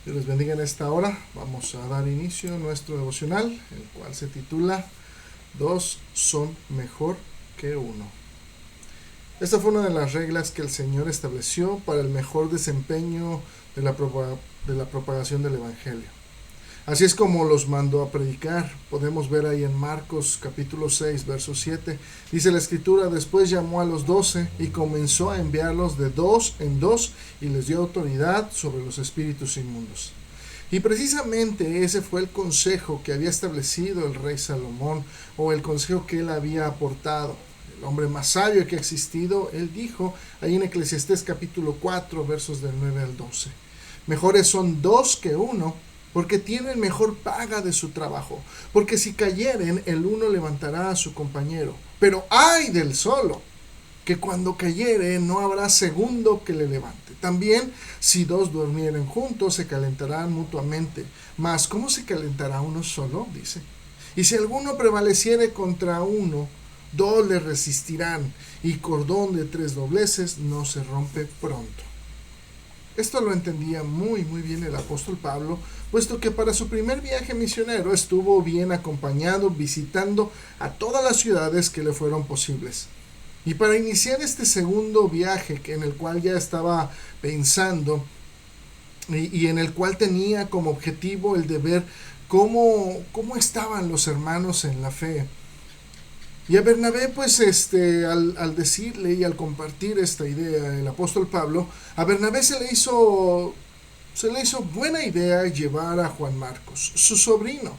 Dios les bendiga en esta hora. Vamos a dar inicio a nuestro devocional, el cual se titula Dos son mejor que uno. Esta fue una de las reglas que el Señor estableció para el mejor desempeño de la propagación del Evangelio. Así es como los mandó a predicar. Podemos ver ahí en Marcos capítulo 6, verso 7. Dice la Escritura: después llamó a los 12 y comenzó a enviarlos de dos en dos y les dio autoridad sobre los espíritus inmundos. Y precisamente ese fue el consejo que había establecido el rey Salomón, o el consejo que él había aportado. El hombre más sabio que ha existido, él dijo ahí en Eclesiastés capítulo 4, versos del 9 al 12. Mejores son dos que uno, porque tienen mejor paga de su trabajo. Porque si cayeren, el uno levantará a su compañero. Pero ay del solo, que cuando cayere no habrá segundo que le levante. También, si dos durmieren juntos, se calentarán mutuamente. Mas, ¿cómo se calentará uno solo? Dice. Y si alguno prevaleciere contra uno, dos le resistirán, y cordón de 3 dobleces no se rompe pronto. Esto lo entendía muy bien el apóstol Pablo, puesto que para su primer viaje misionero estuvo bien acompañado, visitando a todas las ciudades que le fueron posibles. Y para iniciar este segundo viaje, en el cual ya estaba pensando, y en el cual tenía como objetivo el de ver cómo estaban los hermanos en la fe. Y a Bernabé, pues al decirle y al compartir esta idea, el apóstol Pablo, a Bernabé se le hizo buena idea llevar a Juan Marcos, su sobrino.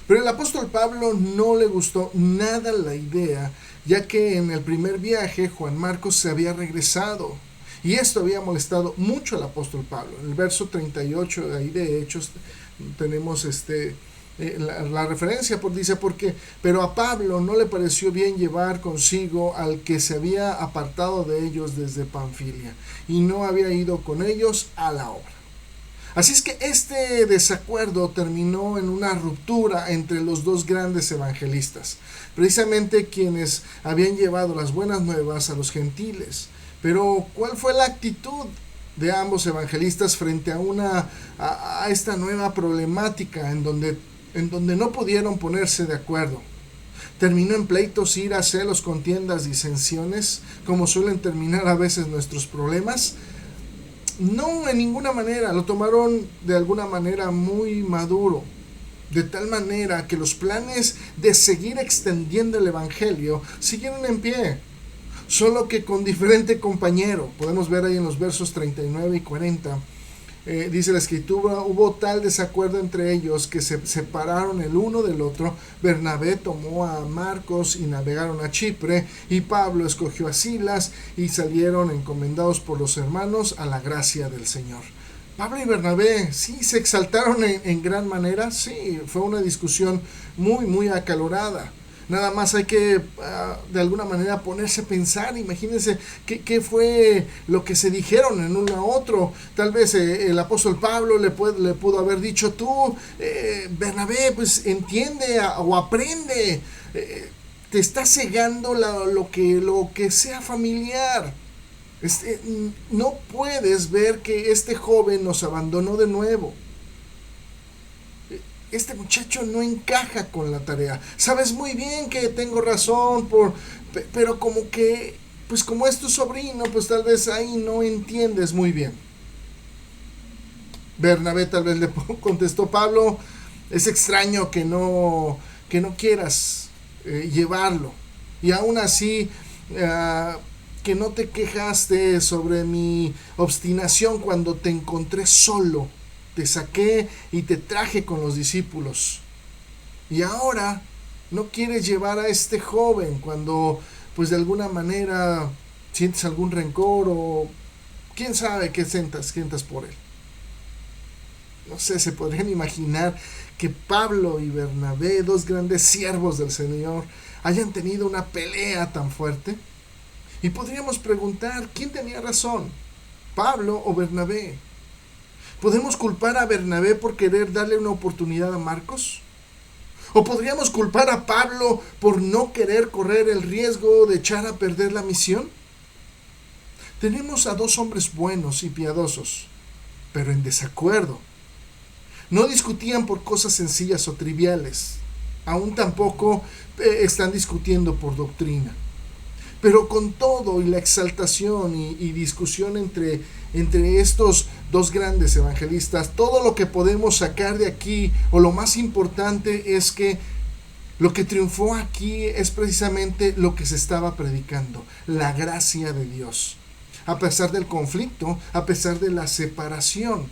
Pero el apóstol Pablo no le gustó nada la idea, ya que en el primer viaje Juan Marcos se había regresado. Y esto había molestado mucho al apóstol Pablo. En el verso 38 de ahí de Hechos tenemos la referencia, dice: pero a Pablo no le pareció bien llevar consigo al que se había apartado de ellos desde Panfilia, y no había ido con ellos a la obra. Así es que este desacuerdo terminó en una ruptura entre los dos grandes evangelistas, precisamente quienes habían llevado las buenas nuevas a los gentiles. Pero ¿cuál fue la actitud de ambos evangelistas frente a esta nueva problemática en donde no pudieron ponerse de acuerdo? ¿Terminó en pleitos, iras, celos, contiendas, disensiones, como suelen terminar a veces nuestros problemas? No, en ninguna manera. Lo tomaron de alguna manera muy maduro, de tal manera que los planes de seguir extendiendo el evangelio siguieron en pie, solo que con diferente compañero. Podemos ver ahí en los versos 39 y 40. Dice la Escritura: hubo tal desacuerdo entre ellos que se separaron el uno del otro. Bernabé tomó a Marcos y navegaron a Chipre, y Pablo escogió a Silas, y salieron encomendados por los hermanos a la gracia del Señor. Pablo y Bernabé, sí, se exaltaron en gran manera. Sí, fue una discusión muy acalorada. Nada más hay que de alguna manera ponerse a pensar. Imagínense qué fue lo que se dijeron en uno a otro. Tal vez el apóstol Pablo le pudo haber dicho: tú, Bernabé, pues entiende o aprende. Te está cegando lo que sea familiar. No puedes ver que este joven nos abandonó de nuevo. Este muchacho no encaja con la tarea. Sabes muy bien que tengo razón, pero como que, pues como es tu sobrino, pues tal vez ahí no entiendes muy bien. Bernabé tal vez le contestó: Pablo, es extraño que no quieras llevarlo. Y aún así, que no te quejaste sobre mi obstinación cuando te encontré solo. Te saqué y te traje con los discípulos. Y ahora no quieres llevar a este joven cuando, pues de alguna manera, sientes algún rencor, o quién sabe qué sientas por él. No sé, se podrían imaginar que Pablo y Bernabé, dos grandes siervos del Señor, hayan tenido una pelea tan fuerte. Y podríamos preguntar: ¿quién tenía razón? ¿Pablo o Bernabé? ¿Podemos culpar a Bernabé por querer darle una oportunidad a Marcos? ¿O podríamos culpar a Pablo por no querer correr el riesgo de echar a perder la misión? Tenemos a dos hombres buenos y piadosos, pero en desacuerdo No discutían por cosas sencillas o triviales. Aún tampoco están discutiendo por doctrina. Pero con todo y la exaltación y discusión entre estos dos grandes evangelistas, todo lo que podemos sacar de aquí, o lo más importante, es que lo que triunfó aquí es precisamente lo que se estaba predicando, la gracia de Dios. A pesar del conflicto, a pesar de la separación,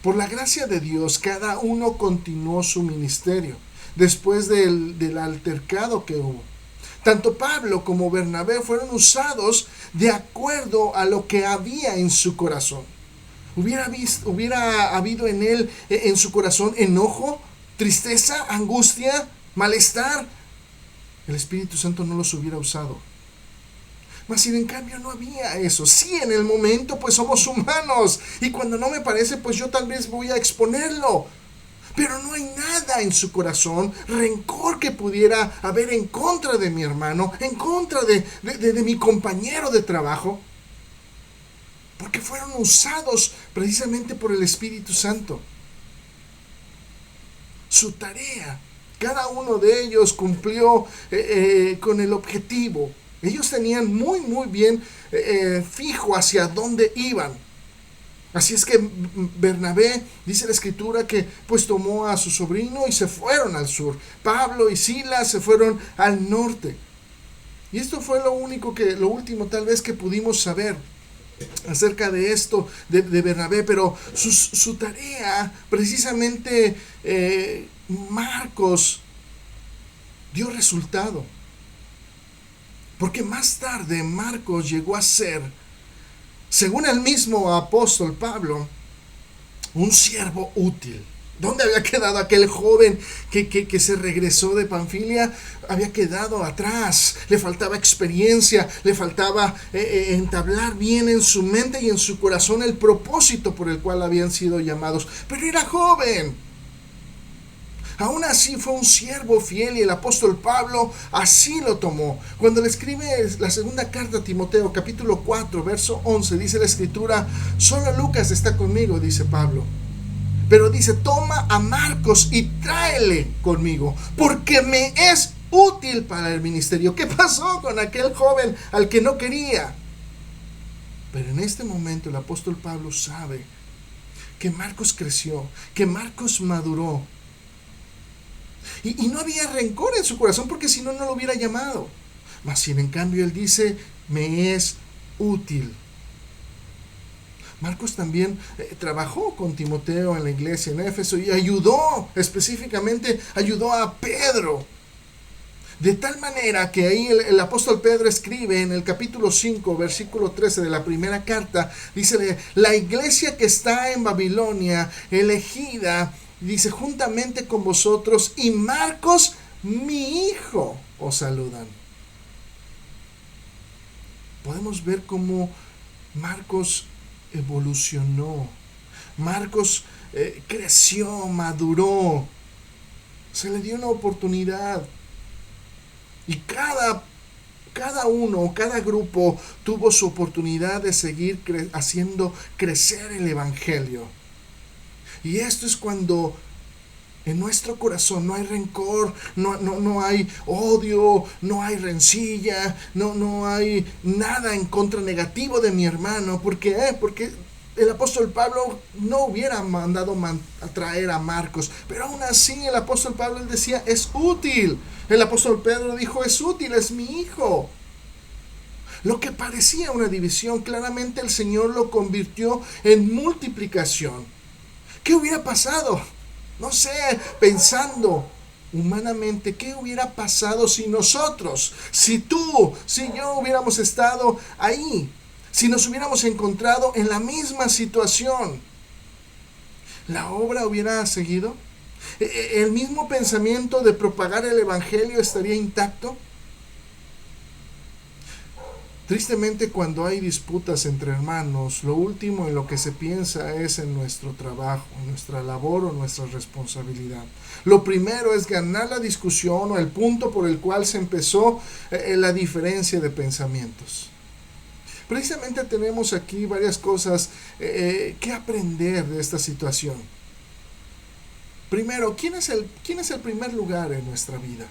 por la gracia de Dios, cada uno continuó su ministerio después del altercado que hubo. Tanto Pablo como Bernabé fueron usados de acuerdo a lo que había en su corazón. Hubiera habido en su corazón enojo, tristeza, angustia, malestar, el Espíritu Santo no los hubiera usado. Mas sin en cambio no había eso. Sí, en el momento pues somos humanos, y cuando no me parece pues yo tal vez voy a exponerlo. Pero no hay nada en su corazón, rencor que pudiera haber en contra de mi hermano, en contra de mi compañero de trabajo, porque fueron usados precisamente por el Espíritu Santo. Su tarea, cada uno de ellos cumplió con el objetivo. Ellos tenían muy bien fijo hacia dónde iban. Así es que Bernabé, dice la escritura, que pues tomó a su sobrino y se fueron al sur. Pablo y Silas se fueron al norte. Y esto fue lo último tal vez que pudimos saber acerca de esto de Bernabé, pero su tarea, precisamente Marcos dio resultado. Porque más tarde Marcos llegó a ser, según el mismo apóstol Pablo, un siervo útil. ¿Dónde había quedado aquel joven que se regresó de Panfilia? Había quedado atrás. Le faltaba experiencia, le faltaba entablar bien en su mente y en su corazón el propósito por el cual habían sido llamados. Pero era joven. Aún así fue un siervo fiel, y el apóstol Pablo así lo tomó. Cuando le escribe la segunda carta a Timoteo, capítulo 4, verso 11, dice la escritura: solo Lucas está conmigo, dice Pablo. Pero dice: toma a Marcos y tráele conmigo, porque me es útil para el ministerio. ¿Qué pasó con aquel joven al que no quería? Pero en este momento el apóstol Pablo sabe que Marcos creció, que Marcos maduró. Y no había rencor en su corazón, porque si no, no lo hubiera llamado. Mas sin en cambio él dice: me es útil. Marcos también trabajó con Timoteo en la iglesia en Éfeso y específicamente ayudó a Pedro. De tal manera que ahí el apóstol Pedro escribe en el capítulo 5, versículo 13 de la primera carta, dice: la iglesia que está en Babilonia, elegida, dice, juntamente con vosotros, y Marcos, mi hijo, os saludan. Podemos ver cómo Marcos evolucionó. Marcos creció, maduró. Se le dio una oportunidad. Y cada grupo tuvo su oportunidad de seguir haciendo crecer el evangelio. Y esto es cuando en nuestro corazón no hay rencor, no hay odio, no hay rencilla, no hay nada en contra negativo de mi hermano. ¿Por qué? Porque el apóstol Pablo no hubiera mandado a traer a Marcos, pero aún así el apóstol Pablo decía: es útil. El apóstol Pedro dijo: es útil, es mi hijo. Lo que parecía una división, claramente el Señor lo convirtió en multiplicación. ¿Qué hubiera pasado? No sé, pensando humanamente, ¿qué hubiera pasado si nosotros, si tú, si yo hubiéramos estado ahí? Si nos hubiéramos encontrado en la misma situación, ¿la obra hubiera seguido? ¿El mismo pensamiento de propagar el evangelio estaría intacto? Tristemente, cuando hay disputas entre hermanos, lo último en lo que se piensa es en nuestro trabajo, en nuestra labor o nuestra responsabilidad. Lo primero es ganar la discusión o el punto por el cual se empezó la diferencia de pensamientos. Precisamente tenemos aquí varias cosas que aprender de esta situación. Primero, ¿quién es el primer lugar en nuestra vida?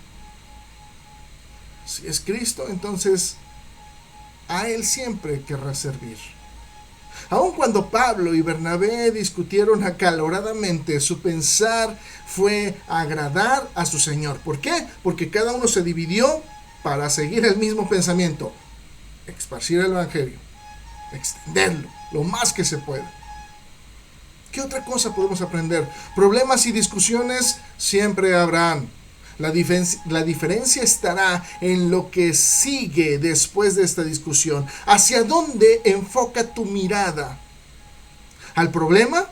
Si es Cristo, entonces a Él siempre querrá servir. Aun cuando Pablo y Bernabé discutieron acaloradamente, su pensar fue agradar a su Señor. ¿Por qué? Porque cada uno se dividió para seguir el mismo pensamiento: esparcir el Evangelio, extenderlo lo más que se pueda. ¿Qué otra cosa podemos aprender? Problemas y discusiones siempre habrán. La diferencia estará en lo que sigue después de esta discusión. ¿Hacia dónde enfoca tu mirada? ¿Al problema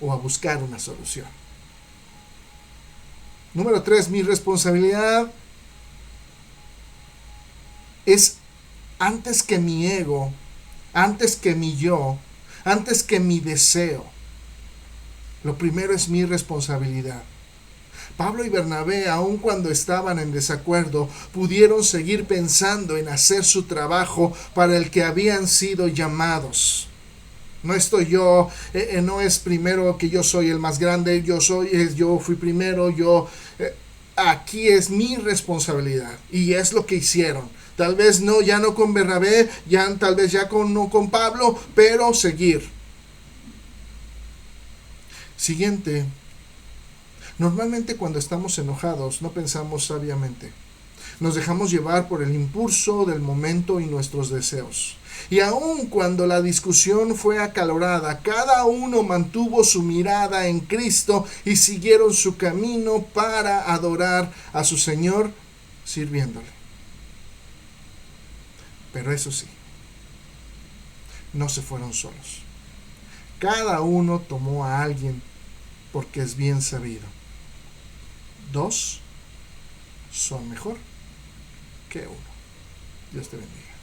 o a buscar una solución? Número 3, mi responsabilidad es antes que mi ego, antes que mi yo, antes que mi deseo. Lo primero es mi responsabilidad. Pablo y Bernabé, aun cuando estaban en desacuerdo, pudieron seguir pensando en hacer su trabajo para el que habían sido llamados. No estoy yo, no es primero que yo soy el más grande, yo fui primero, aquí es mi responsabilidad y es lo que hicieron. Tal vez ya no con Bernabé, tal vez no con Pablo, pero seguir. Siguiente. Normalmente cuando estamos enojados no pensamos sabiamente. Nos dejamos llevar por el impulso del momento y nuestros deseos. Y aun cuando la discusión fue acalorada, cada uno mantuvo su mirada en Cristo y siguieron su camino para adorar a su Señor sirviéndole. Pero eso sí, no se fueron solos. Cada uno tomó a alguien, porque es bien sabido: 2 son mejor que 1. Dios te bendiga.